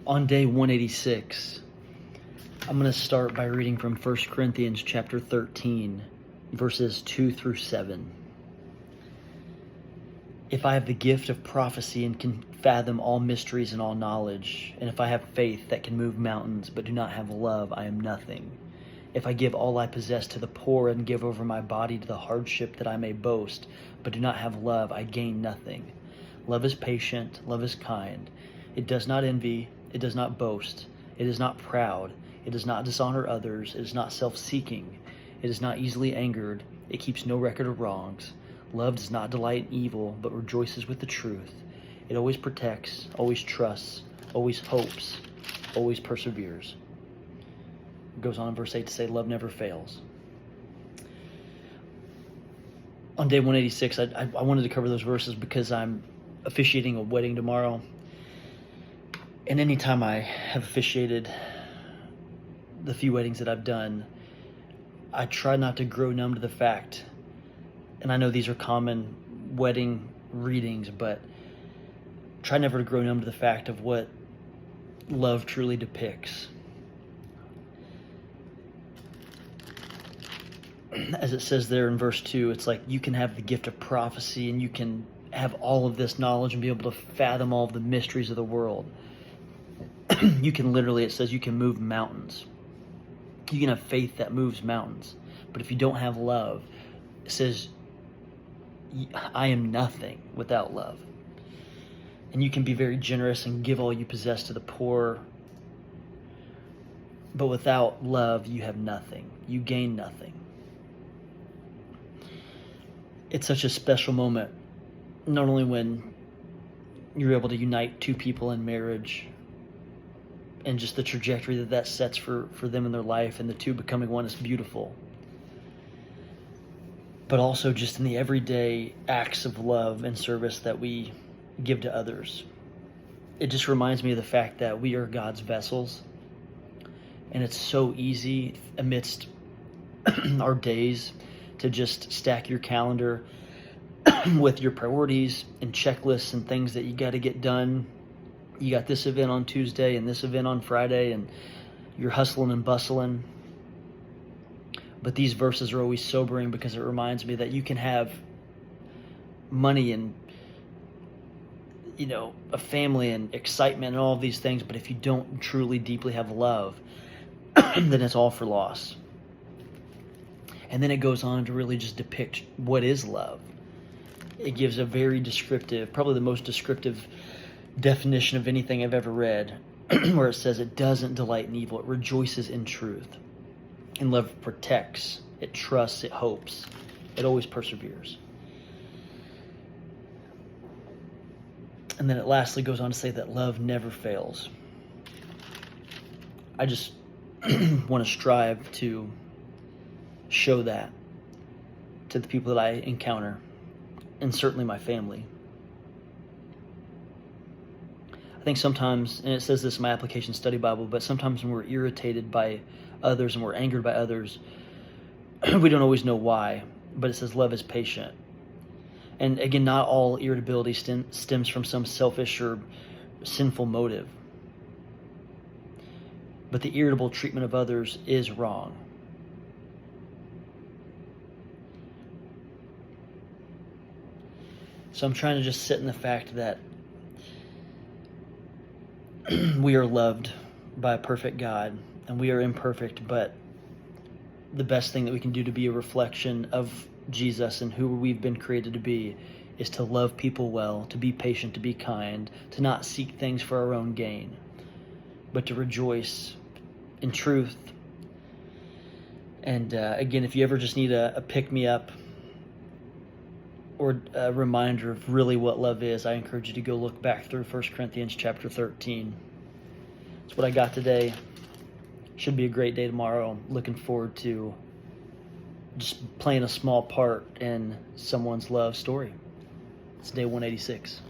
On day 186, I'm going to start by reading from 1 Corinthians chapter 13, verses 2 through 7. If I have the gift of prophecy and can fathom all mysteries and all knowledge, and if I have faith that can move mountains but do not have love, I am nothing. If I give all I possess to the poor and give over my body to the hardship that I may boast, but do not have love, I gain nothing. Love is patient, love is kind. It does not envy, it does not boast, it is not proud, it does not dishonor others, it is not self-seeking, it is not easily angered, it keeps no record of wrongs. Love does not delight in evil, but rejoices with the truth. It always protects, always trusts, always hopes, always perseveres. It goes on in verse 8 to say, love never fails. On day 186, I wanted to cover those verses because I'm officiating a wedding tomorrow. And anytime I have officiated the few weddings that I've done, I try not to grow numb to the fact, and I know these are common wedding readings, but try never to grow numb to the fact of what love truly depicts. As it says there in verse 2, it's like you can have the gift of prophecy and you can have all of this knowledge and be able to fathom all of the mysteries of the world. You can literally, it says you can move mountains. You can have faith that moves mountains. But if you don't have love, it says, I am nothing without love. And you can be very generous and give all you possess to the poor. But without love, you have nothing. You gain nothing. It's such a special moment, not only when you're able to unite two people in marriage and just the trajectory that sets for them in their life and the two becoming one is beautiful, but also just in the everyday acts of love and service that we give to others. It just reminds me of the fact that we are God's vessels, and it's so easy amidst our days to just stack your calendar with your priorities and checklists and things that you got to get done. You got this event on Tuesday and this event on Friday, and you're hustling and bustling. But these verses are always sobering because it reminds me that you can have money and, a family and excitement and all of these things, but if you don't truly deeply have love, then it's all for loss. And then it goes on to really just depict what is love. It gives a very descriptive, probably the most descriptive definition of anything I've ever read, where it says it doesn't delight in evil, it rejoices in truth. And love protects, it trusts, it hopes, it always perseveres. And then it lastly goes on to say that love never fails. I just want to strive to show that to the people that I encounter, and certainly my family. I think sometimes, and it says this in my application study Bible, but sometimes when we're irritated by others and we're angered by others, we don't always know why, but it says love is patient. And again, not all irritability stems from some selfish or sinful motive, but the irritable treatment of others is wrong. So I'm trying to just sit in the fact that we are loved by a perfect God, and we are imperfect, but the best thing that we can do to be a reflection of Jesus and who we've been created to be is to love people well, to be patient, to be kind, to not seek things for our own gain, but to rejoice in truth. And again, if you ever just need a pick-me-up or a reminder of really what love is, I encourage you to go look back through 1 Corinthians chapter 13. That's what I got today. Should be a great day tomorrow. I'm looking forward to just playing a small part in someone's love story. It's day 186.